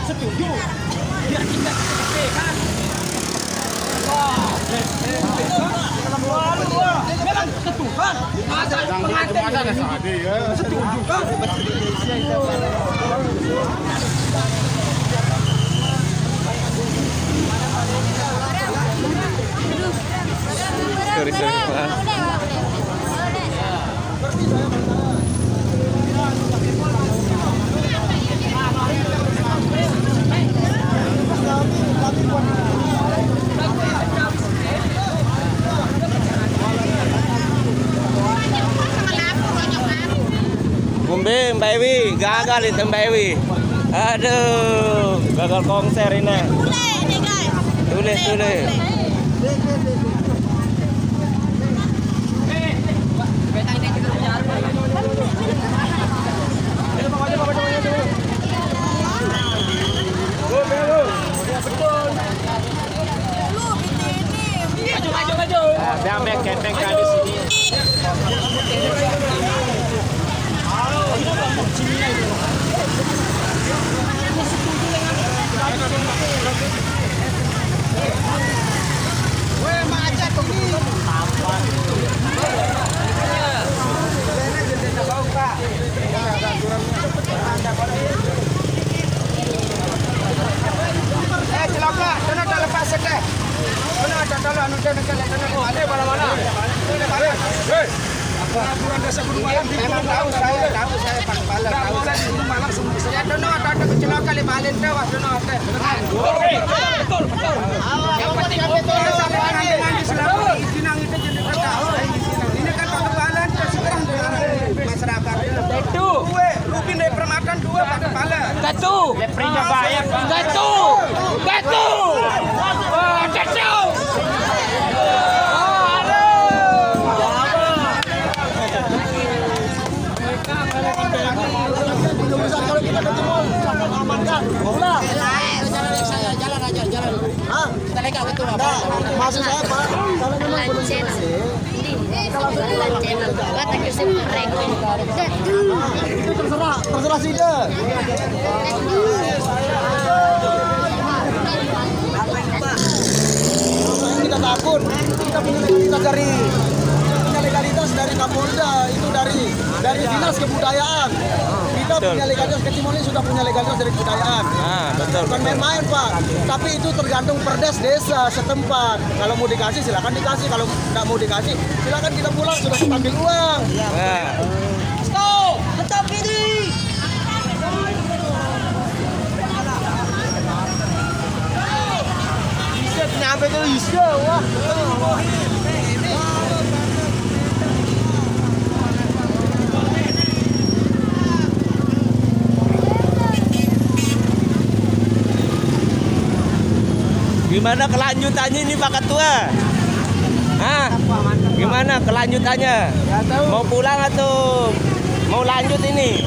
setuju biar kita kan. Memang ketuhan pengantin setuju kan. Bumbe Mbak Ewi, gagal itu Mbak Ewi. Aduh, gagal konser ini. Tulis. Maju. Biar kenteng kan di sini. Maksud saya Pak, kalau memang belum selesai, itu terserah Sida. Kita takut, kita cari legalitas dari Kapolda, itu dari dinas kebudayaan. Kita punya legalitas, Kecimoni sudah punya legalitas dari kebudayaan. Betul. Bukan main-main Pak, tapi itu tergantung perdes desa setempat. Kalau mau dikasih silakan dikasih, kalau nggak mau dikasih silakan kita pulang, sudah kita ambil uang. Stop, tetap ini. Nyampe ke Isya, wah. Gimana kelanjutannya ini Pak Ketua? Gimana kelanjutannya? Mau pulang atau mau lanjut ini?